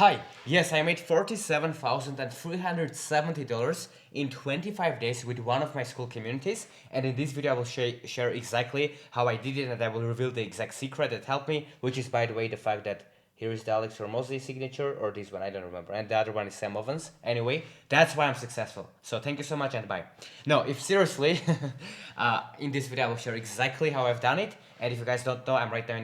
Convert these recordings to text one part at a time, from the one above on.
Hi, yes, I made $47,370 in 25 days with one of my Skool communities, and in this video I will share exactly how I did it, and I will reveal the exact secret that helped me, which is, by the way, the fact that here is the Alex Hormozzi signature, or this one, I don't remember, and the other one is Sam Ovens. Anyway, that's why I'm successful. So thank you so much and bye. No, if seriously, in this video I will share exactly how I've done it, and if you guys don't know, I'm right now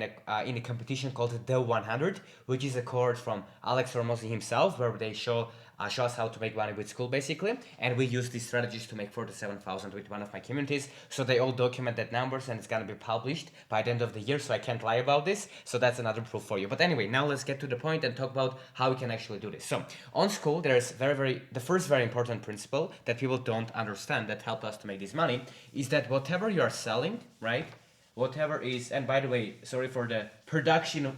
in a competition called the 100, which is a course from Alex Hormozzi himself, where they show us how to make money with Skool, basically, and we use these strategies to make 47,000 with one of my communities. So they all documented numbers, and it's gonna be published by the end of the year. So I can't lie about this. So that's another proof for you. But anyway, now let's get to the point and talk about how we can actually do this. So on Skool, there's the first very important principle that people don't understand that help us to make this money is that whatever you are selling, right? Whatever is, and by the way, sorry for the production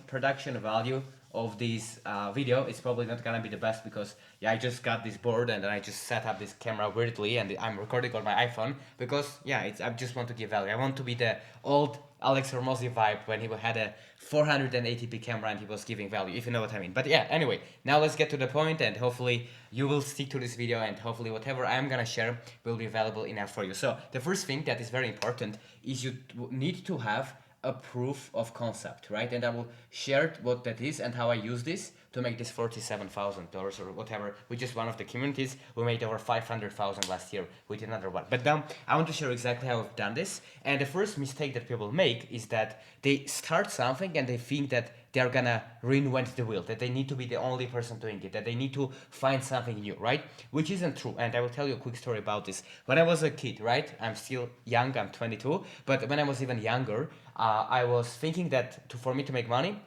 value of this video. It's probably not gonna be the best because yeah, I just got this board and then I just set up this camera weirdly and I'm recording on my iPhone because yeah, I just want to give value. I want to be the old Alex Hormozzi vibe when he had a 480p camera and he was giving value, if you know what I mean. But yeah, anyway, now let's get to the point, and hopefully you will stick to this video, and hopefully whatever I'm gonna share will be valuable enough for you. So the first thing that is very important is you need to have a proof of concept, right? And I will share what that is and how I use this to make this $47,000 or whatever, which is one of the communities. We made over 500,000 last year with another one. But now I want to share exactly how I've done this. And the first mistake that people make is that they start something and they think that they're gonna reinvent the wheel, that they need to be the only person doing it, that they need to find something new, right? Which isn't true. And I will tell you a quick story about this. When I was a kid, right? I'm still young, I'm 22, but when I was even younger, I was thinking that for me to make money,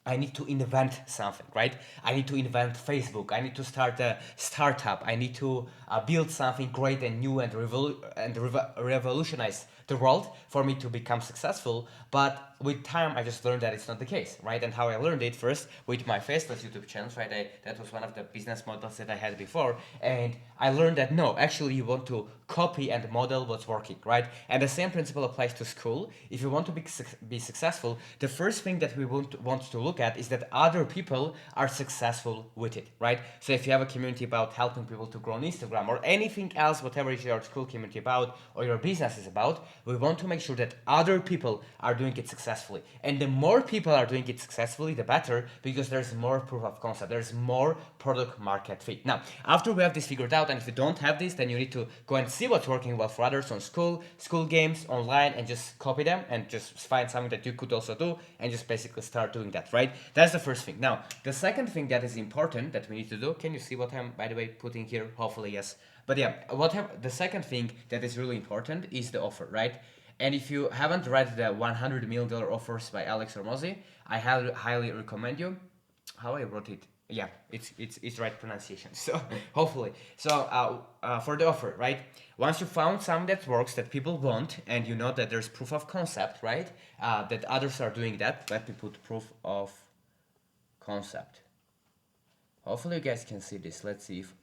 I need to invent something, right? I need to invent Facebook. I need to start a startup. I need to build something great and new and revolutionize the world for me to become successful. But with time, I just learned that it's not the case, right? And how I learned it first with my faceless YouTube channels, right? That was one of the business models that I had before. And I learned that no, actually you want to copy and model what's working, right? And the same principle applies to Skool. If you want to be successful, the first thing that we want to look at is that other people are successful with it, right? So if you have a community about helping people to grow on Instagram or anything else, whatever is your Skool community about or your business is about, we want to make sure that other people are doing it successfully. And the more people are doing it successfully, the better, because there's more proof of concept, there's more product market fit. Now, after we have this figured out, and if you don't have this, then you need to go and see what's working well for others on Skool games, online, and just copy them and just find something that you could also do and just basically start doing that, right? That's the first thing. Now, the second thing that is important that we need to do, can you see what I'm, by the way, putting here? Hopefully, yes. But yeah, the second thing that is really important is the offer, right? And if you haven't read the $100 million offers by Alex Hormozzi, I highly recommend you. How I wrote it? Yeah, it's right pronunciation. So hopefully, so for the offer, right? Once you found something that works, that people want, and you know that there's proof of concept, right? That others are doing that. Let me put proof of concept. Hopefully you guys can see this. Let's see if,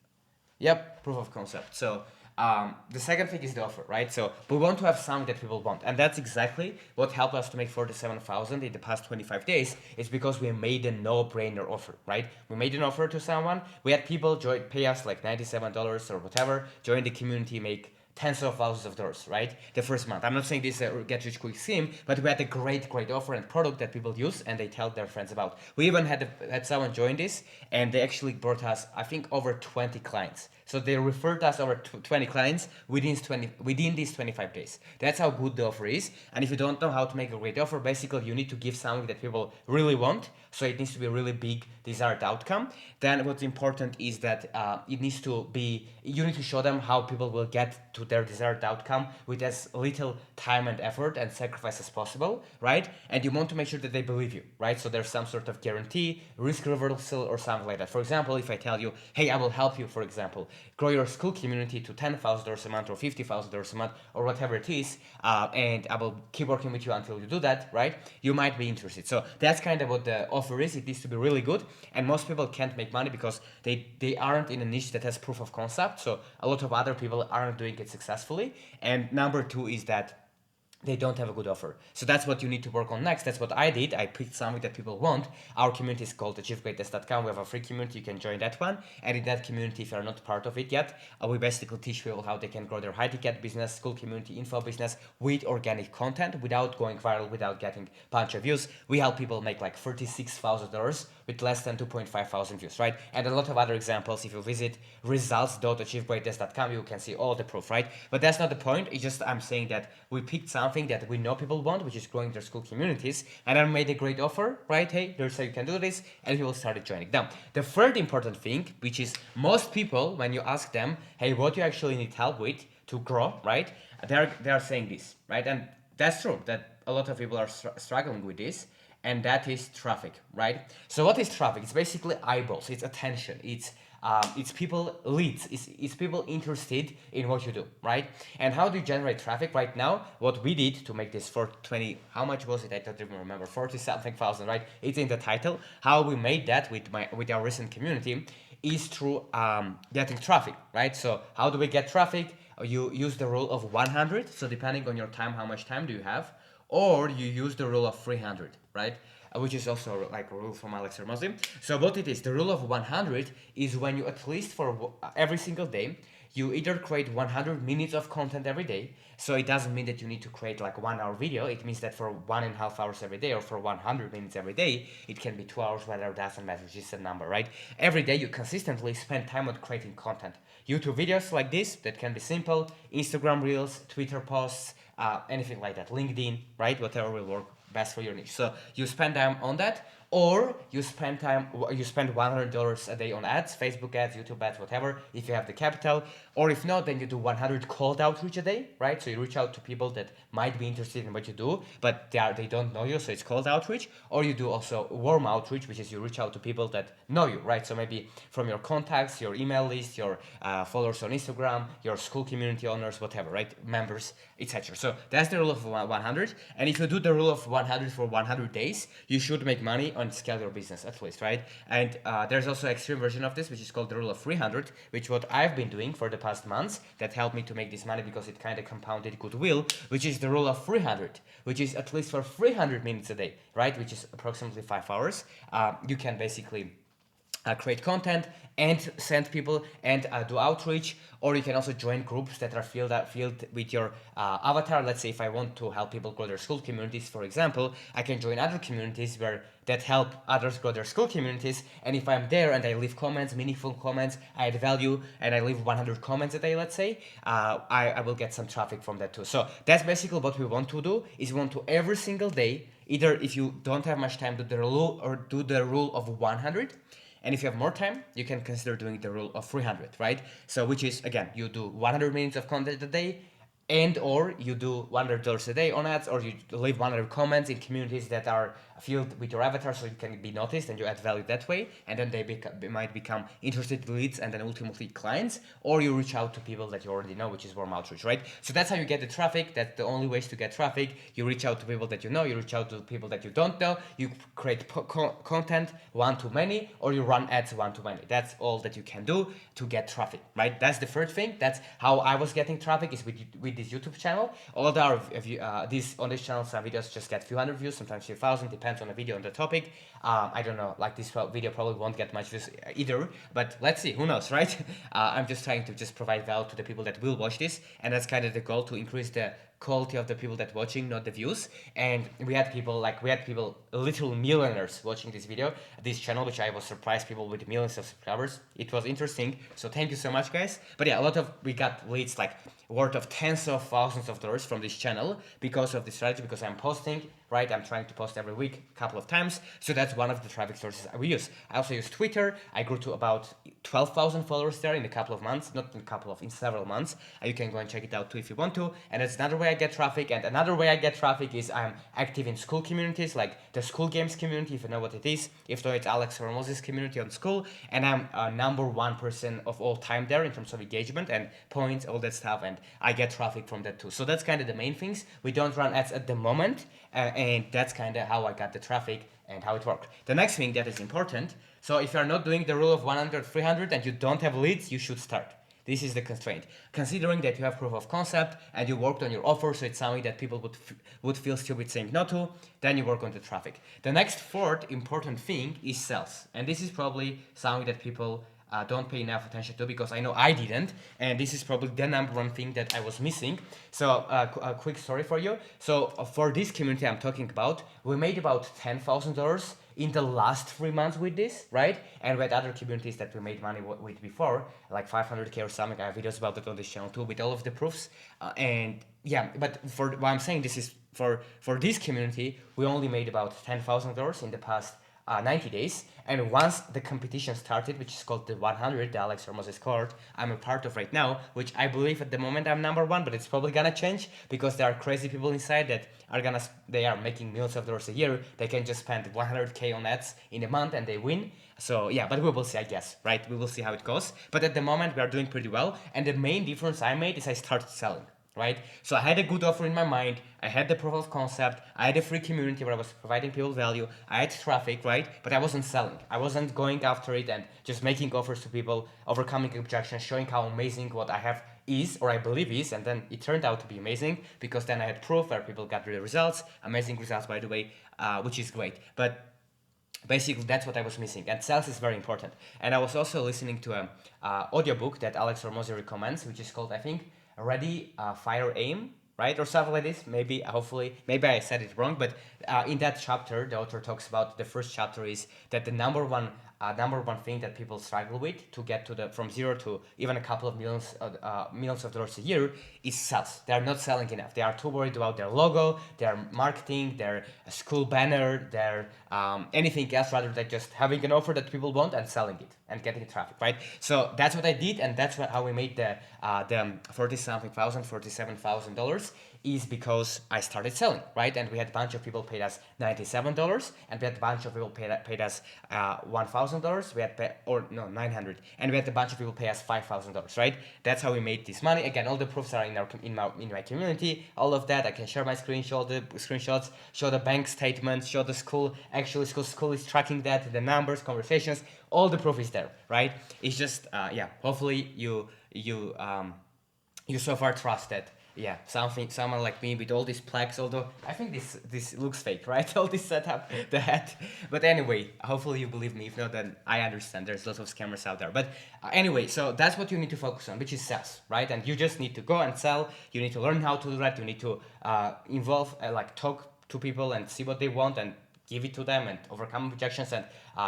yep, proof of concept. So the second thing is the offer, right? So we want to have something that people want, and that's exactly what helped us to make 47,000 in the past 25 days. Is because we made a no-brainer offer, right? We made an offer to someone. We had people pay us like $97 or whatever, join the community, make tens of thousands of dollars, right? The first month. I'm not saying this is a get rich quick scheme, but we had a great offer and product that people use and they tell their friends about. We even had someone join this, and they actually brought us, I think, over 20 clients. So they referred us over 20 clients within these 25 days. That's how good the offer is. And if you don't know how to make a great offer, basically you need to give something that people really want. So it needs to be a really big desired outcome. Then what's important is that it needs to be, you need to show them how people will get to their desired outcome with as little time and effort and sacrifice as possible, right? And you want to make sure that they believe you, right? So there's some sort of guarantee, risk reversal, or something like that. For example, if I tell you, hey, I will help you, for example, grow your Skool community to $10,000 a month or $50,000 a month or whatever it is, and I will keep working with you until you do that, right? You might be interested. So that's kind of what the offer is. It needs to be really good, and most people can't make money because they aren't in a niche that has proof of concept. So a lot of other people aren't doing it successfully. And number two is that they don't have a good offer. So that's what you need to work on next. That's what I did. I picked something that people want. Our community is called achievegreatness.com. We have a free community. You can join that one. And in that community, if you're not part of it yet, we basically teach people how they can grow their high ticket business, school community, info business with organic content without going viral, without getting a bunch of views. We help people make like $36,000 with less than 2.5 thousand views, right? And a lot of other examples. If you visit results.achievegreatness.com, you can see all the proof, right? But that's not the point. It's just I'm saying that we picked something that we know people want, which is growing their school communities, and I made a great offer, right? Hey, there's how you can do this, and people started joining. Now, the third important thing, which is most people, when you ask them, hey, what do you actually need help with to grow, right? They are saying this, right? And that's true, that a lot of people are struggling with this, and that is traffic, right? So what is traffic? It's basically eyeballs, it's attention, it's people leads, it's people interested in what you do, right? And how do you generate traffic right now? What we did to make this for 20, how much was it? I don't even remember, 40 something thousand, right? It's in the title. How we made that with our recent community is through getting traffic, right? So how do we get traffic? You use the rule of 100. So depending on your time, how much time do you have? Or you use the rule of 300, right? Which is also like a rule from Alex Hermosi. So what it is, the rule of 100 is when you at least for every single day, you either create 100 minutes of content every day. So it doesn't mean that you need to create like 1 hour video. It means that for 1.5 hours every day or for 100 minutes every day, it can be 2 hours, whatever, doesn't matter, it's just a number, right? Every day you consistently spend time on creating content. YouTube videos like this, that can be simple, Instagram reels, Twitter posts, anything like that, LinkedIn, right? Whatever will work best for your niche. So you spend time on that, or you spend $100 a day on ads, Facebook ads, YouTube ads, whatever, if you have the capital. Or if not, then you do 100 cold outreach a day, right? So you reach out to people that might be interested in what you do, but they don't know you, so it's cold outreach. Or you do also warm outreach, which is you reach out to people that know you, right? So maybe from your contacts, your email list, your followers on Instagram, your school community owners, whatever, right? Members, etc. So that's the rule of 100. And if you do the rule of 100 for 100 days, you should make money on scale your business at least, right? And there's also an extreme version of this, which is called the rule of 300, which what I've been doing for the past months that helped me to make this money because it kind of compounded goodwill, which is the rule of 300, which is at least for 300 minutes a day, right? Which is approximately 5 hours. You can basically create content and send people and do outreach, or you can also join groups that are filled with your avatar. Let's say if I want to help people grow their school communities, for example, I can join other communities that help others grow their school communities, and if I'm there and I leave comments, meaningful comments, I add value, and I leave 100 comments a day, let's say, I will get some traffic from that too. So that's basically what we want to do, is we want to every single day, either if you don't have much time, do the rule of 100, and if you have more time, you can consider doing the rule of 300, right? So which is, again, you do 100 minutes of content a day, and or you do $100 a day on ads, or you leave 100 comments in communities that are filled with your avatar so you can be noticed and you add value that way, and then they might become interested leads and then ultimately clients, or you reach out to people that you already know, which is warm outreach, right? So that's how you get the traffic. That's the only ways to get traffic. You reach out to people that you know, you reach out to people that you don't know, you create content one-to-many, or you run ads one-to-many. That's all that you can do to get traffic, right? That's the first thing. That's how I was getting traffic, is with this YouTube channel. Although on this channel, some videos just get few hundred views, sometimes few thousand, depends on the video, on the topic. I don't know, like this video probably won't get much views either, but let's see, who knows, right? I'm just trying to just provide value to the people that will watch this, and that's kind of the goal, to increase the quality of the people that watching, not the views. And we had people literal millionaires watching this channel, which I was surprised, people with millions of subscribers. It was interesting, so thank you so much, guys. But yeah, we got leads like worth of tens of thousands of dollars from this channel because of this strategy, because I'm posting, right? I'm trying to post every week a couple of times, so that's one of the traffic sources we use. I also use Twitter. I grew to about 12,000 followers there in a couple of months, in several months. You can go and check it out too if you want to. And that's another way I get traffic. And another way I get traffic is I'm active in school communities, like the Skool games community, if you know what it is. If not, it's Alex Hermosi's community on Skool, and I'm number 1% of all time there in terms of engagement and points, all that stuff, and I get traffic from that too. So that's kind of the main things. We don't run ads at the moment, and that's kind of how I got the traffic and how it worked. The next thing that is important, so if you're not doing the rule of 100, 300 and you don't have leads, you should start. This is the constraint. Considering that you have proof of concept and you worked on your offer, so it's something that people would feel stupid saying no to, then you work on the traffic. The next fourth important thing is sales. And this is probably something that people don't pay enough attention to, because I know I didn't, and this is probably the number one thing that I was missing. So a quick story for you. So for this community I'm talking about, we made about $10,000 in the last 3 months with this, right? And we had other communities that we made money with before, like 500K or something. I have videos about that on this channel too, with all of the proofs. And yeah, but for what I'm saying, this is for this community, we only made about $10,000 in the past 90 days. And once the competition started, which is called the 100, the Alex Hormoz's cohort, I'm a part of right now, which I believe at the moment I'm number one, but it's probably gonna change because there are crazy people inside that they are making millions of dollars a year. They can just spend 100K on ads in a month and they win. So yeah, but we will see, I guess, right? We will see how it goes. But at the moment we are doing pretty well. And the main difference I made is I started selling. Right? So I had a good offer in my mind, I had the proof of concept, I had a free community where I was providing people value, I had traffic, right? But I wasn't selling. I wasn't going after it and just making offers to people, overcoming objections, showing how amazing what I have is, or I believe is, and then it turned out to be amazing, because then I had proof where people got real results, amazing results by the way, which is great. But basically that's what I was missing, and sales is very important. And I was also listening to a audiobook that Alex Hormozi recommends, which is called, I think, Ready, Fire, Aim, right? Or something like this. Maybe, hopefully, maybe I said it wrong, but in that chapter, the author talks about, the first chapter is that the number one thing that people struggle with to get to from zero to even a couple of millions of dollars a year is sales. They are not selling enough. They are too worried about their logo, their marketing, their school banner, their anything else rather than just having an offer that people want and selling it and getting traffic, right? So that's what I did, and that's how we made the $47,000 is because I started selling, right? And we had a bunch of people paid us $97, and we had a bunch of people paid us $1,000. We had $900, and we had a bunch of people pay us $5,000, right? That's how we made this money. Again, all the proofs are in my community. All of that I can share my screenshots, show the bank statements, show the school. Actually, school is tracking that, the numbers, conversations. All the proof is there, right? It's just hopefully you so far trust that. Yeah, someone like me with all these plaques, although I think this looks fake, right? All this setup, the hat. But anyway, hopefully you believe me. If not, then I understand. There's lots of scammers out there. But anyway, so that's what you need to focus on, which is sales, right? And you just need to go and sell. You need to learn how to do that. You need to talk to people and see what they want and give it to them and overcome objections and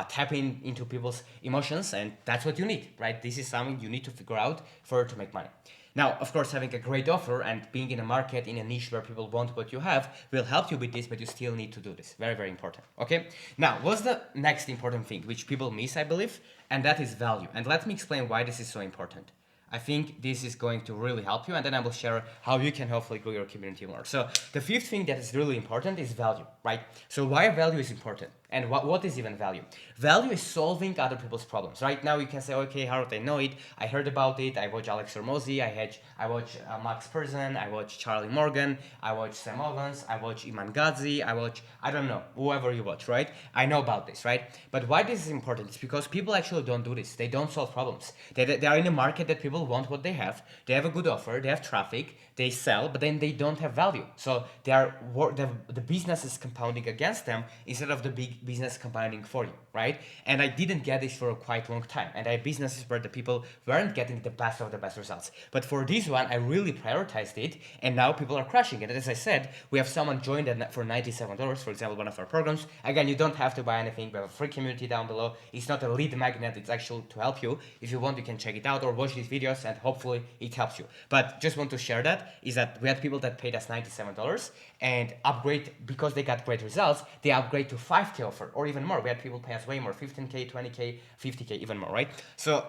tap into people's emotions. And that's what you need, right? This is something you need to figure out to make money. Now, of course, having a great offer and being in a market, in a niche where people want what you have will help you with this, but you still need to do this. Very, very important. Okay? Now, what's the next important thing, which people miss, I believe? And that is value. And let me explain why this is so important. I think this is going to really help you, and then I will share how you can hopefully grow your community more. So the fifth thing that is really important is value, right? So why value is important, and what is even value? Value is solving other people's problems. Right now you can say, okay, Harut, I know it, I heard about it, I watch Alex Hormozi, I watch Max Persson, I watch Charlie Morgan, I watch Sam Ovens, I watch Iman Gadzhi, I watch, I don't know, whoever you watch, right? I know about this, right? But why this is important? It's because people actually don't do this. They don't solve problems. They are in a market that people want what they have a good offer, they have traffic, they sell, but then they don't have value. So the business is compounding against them instead of the big business compounding for you, right? And I didn't get this for a quite long time. And I had businesses where the people weren't getting the best of the best results. But for this one, I really prioritized it, and now people are crushing it. And as I said, we have someone joined for $97, for example, one of our programs. Again, you don't have to buy anything. We have a free community down below. It's not a lead magnet, it's actually to help you. If you want, you can check it out or watch these videos, and hopefully it helps you. But just want to share that, is that we had people that paid us $97 and upgrade, because they got great results, they upgrade to 5K offer or even more. We had people pay us way more, 15K, 20K, 50K, even more, right? So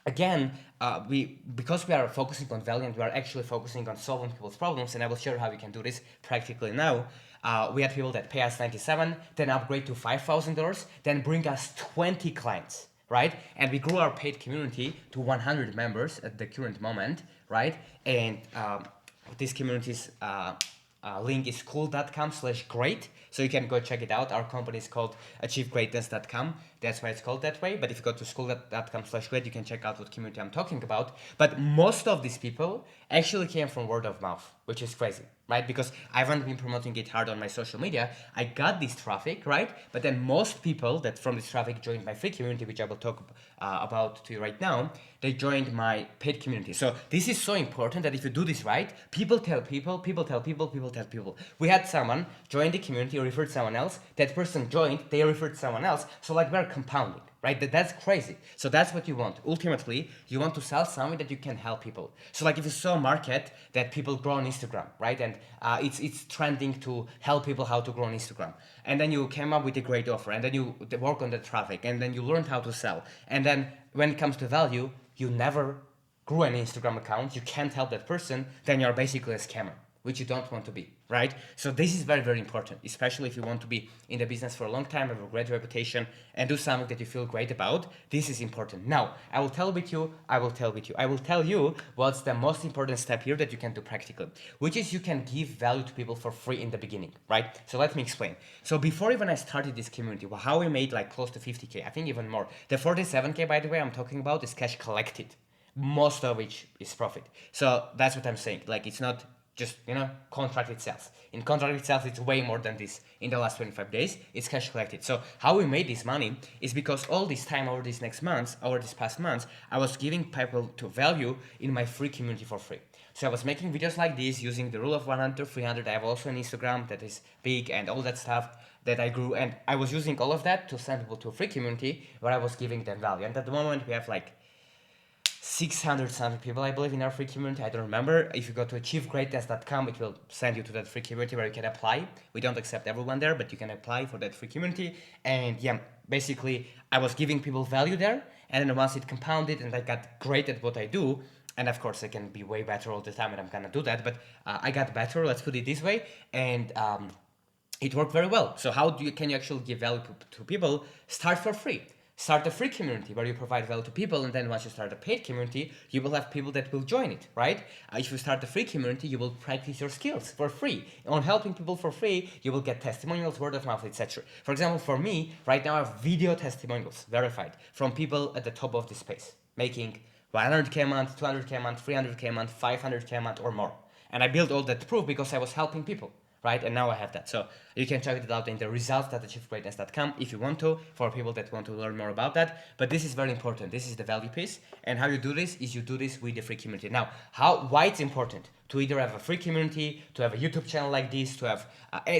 again, because we are focusing on value and we are actually focusing on solving people's problems, and I will share how we can do this practically now. We had people that pay us $97, then upgrade to $5,000, then bring us 20 clients, right? And we grew our paid community to 100 members at the current moment, right? And these communities link is skool.com/great. So you can go check it out. Our company is called achievegreatness.com. That's why it's called that way. But if you go to skool.com/great, you can check out what community I'm talking about. But most of these people actually came from word of mouth, which is crazy, right? Because I haven't been promoting it hard on my social media. I got this traffic, right? But then most people that from this traffic joined my free community, which I will talk about to you right now, they joined my paid community. So this is so important that if you do this right, people tell people, people tell people, people tell people. We had someone join the community, referred someone else. That person joined, they referred someone else. So like we're compounding, right? That's crazy. So that's what you want. Ultimately, you want to sell something that you can help people. So like if you saw a market that people grow on Instagram, right? And it's trending to help people how to grow on Instagram. And then you came up with a great offer, and then you work on the traffic, and then you learned how to sell. And then when it comes to value, you never grew an Instagram account, you can't help that person, then you're basically a scammer, which you don't want to be, right? So this is very, very important, especially if you want to be in the business for a long time, have a great reputation, and do something that you feel great about. This is important. Now, I will tell you what's the most important step here that you can do practically, which is you can give value to people for free in the beginning, right? So let me explain. So before even I started this community, how we made like close to 50K, I think even more. The 47K, by the way, I'm talking about is cash collected, most of which is profit. So that's what I'm saying. Like it's not just, contracted sales. In contracted sales, it's way more than this. In the last 25 days, it's cash collected. So how we made this money is because all this time over these past months, I was giving people to value in my free community for free. So I was making videos like this using the rule of 100, 300. I have also an Instagram that is big and all that stuff that I grew. And I was using all of that to send people to a free community where I was giving them value. And at the moment, we have like 600 something people, I believe, in our free community. I don't remember. If you go to achievegreatness.com, it will send you to that free community where you can apply. We don't accept everyone there, but you can apply for that free community. And yeah, basically, I was giving people value there. And then once it compounded and I got great at what I do, and of course, I can be way better all the time, and I'm gonna do that. But I got better, let's put it this way. And it worked very well. So how can you actually give value to people? Start for free. Start a free community where you provide value to people, and then once you start a paid community, you will have people that will join it, right? If you start a free community, you will practice your skills for free. On helping people for free, you will get testimonials, word of mouth, etc. For example, for me, right now I have video testimonials verified from people at the top of the space, making 100K a month, 200K a month, 300K a month, 500K a month or more. And I built all that proof because I was helping people. Right, and now I have that. So you can check it out in the results.achievegreatness.com if you want to, for people that want to learn more about that. But this is very important. This is the value piece. And how you do this is you do this with the free community. Now, why it's important to either have a free community, to have a YouTube channel like this, to have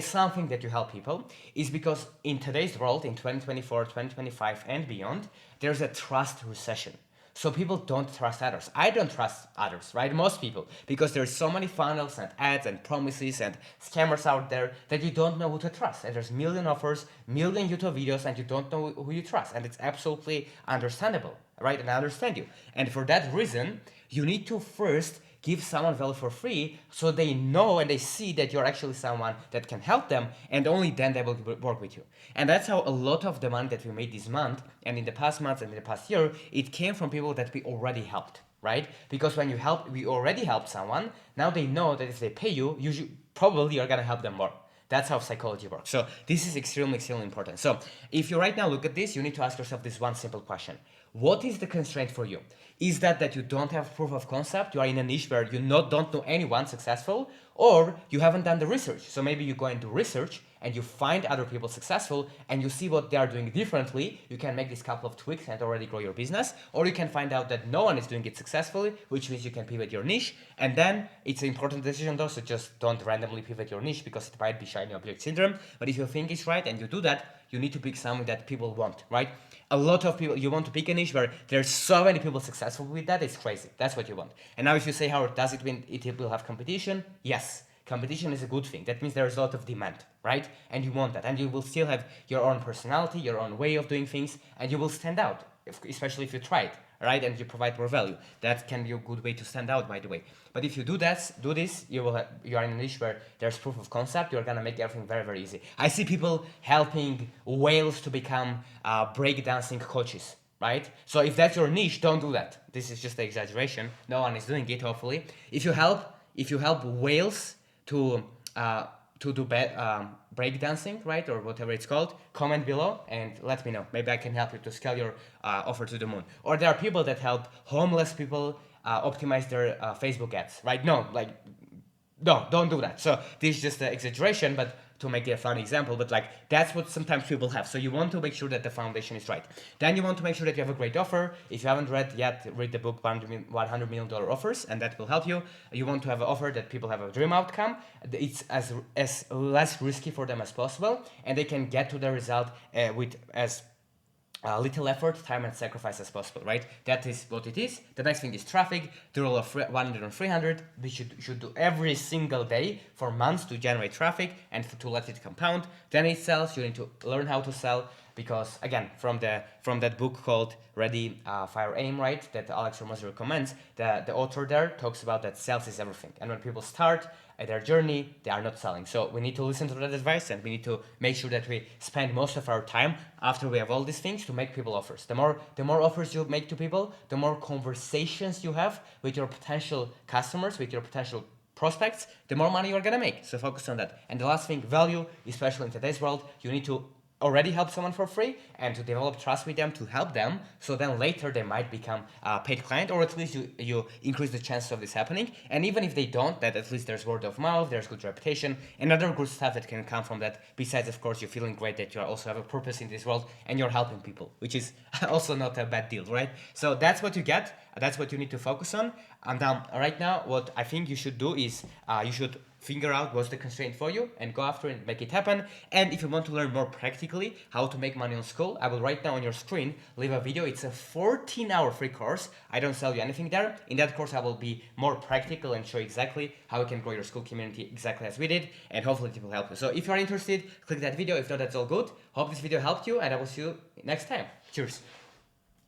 something that you help people, is because in today's world, in 2024, 2025 and beyond, there's a trust recession. So people don't trust others. I don't trust others, right? Most people, because there's so many funnels and ads and promises and scammers out there that you don't know who to trust. And there's million offers, million YouTube videos, and you don't know who you trust. And it's absolutely understandable, right? And I understand you. And for that reason, you need to first give someone value for free so they know and they see that you're actually someone that can help them, and only then they will work with you. And that's how a lot of the money that we made this month and in the past months and in the past year, it came from people that we already helped, right? Because when we already helped someone, now they know that if they pay you, probably you're gonna help them more. That's how psychology works. So this is extremely, extremely important. So if you right now look at this, you need to ask yourself this one simple question. What is the constraint for you? Is that you don't have proof of concept, you are in a niche where you don't know anyone successful, or you haven't done the research? So maybe you go and do research and you find other people successful and you see what they are doing differently. You can make this couple of tweaks and already grow your business, or you can find out that no one is doing it successfully, which means you can pivot your niche. And then it's an important decision though, so just don't randomly pivot your niche because it might be shiny object syndrome. But if you think it's right and you do that, you need to pick something that people want, right? A lot of people, you want to pick a niche where there's so many people successful with that, it's crazy. That's what you want. And now if you say, Howard, does it mean it will have competition? Yes. Competition is a good thing. That means there's a lot of demand, right? And you want that. And you will still have your own personality, your own way of doing things, and you will stand out, especially if you try it, right? And you provide more value. That can be a good way to stand out, by the way. But if you do this, you are in a niche where there's proof of concept, you're gonna make everything very, very easy. I see people helping whales to become breakdancing coaches, right? So if that's your niche, don't do that. This is just an exaggeration. No one is doing it, hopefully. If you help whales to to do break dancing, right, or whatever it's called, comment below and let me know. Maybe I can help you to scale your offer to the moon. Or there are people that help homeless people optimize their Facebook ads, right? No, like, no, don't do that. So this is just an exaggeration, but to make it a fun example, but like that's what sometimes people have. So you want to make sure that the foundation is right. Then you want to make sure that you have a great offer. If you haven't read yet, read the book $100 million Offers, and that will help you. You want to have an offer that people have a dream outcome. It's as less risky for them as possible, and they can get to the result with as little effort, time, and sacrifice as possible, right? That is what it is. The next thing is traffic. The rule of 100 on 300. We should do every single day for months to generate traffic and to let it compound. Then it sells. You need to learn how to sell because again, from that book called Ready, Fire, Aim, right? That Alex Hormozi recommends. The author there talks about that sales is everything, and when people start their journey, they are not selling. So we need to listen to that advice and we need to make sure that we spend most of our time after we have all these things to make people offers. The more offers you make to people, the more conversations you have with your potential customers, with your potential prospects, the more money you're gonna make. So focus on that. And the last thing, value, especially in today's world, you need to already help someone for free and to develop trust with them to help them, so then later they might become a paid client, or at least you increase the chances of this happening. And even if they don't, that at least there's word of mouth, there's good reputation and other good stuff that can come from that, besides of course you feeling great that you also have a purpose in this world and you're helping people, which is also not a bad deal, right? So that's what you get, that's what you need to focus on. And right now what I think you should do is you should figure out what's the constraint for you and go after it and make it happen. And if you want to learn more practically how to make money on Skool, I will right now on your screen leave a video. It's a 14-hour free course. I don't sell you anything there. In that course, I will be more practical and show exactly how you can grow your Skool community exactly as we did, and hopefully it will help you. So if you are interested, click that video. If not, that's all good. Hope this video helped you, and I will see you next time. Cheers.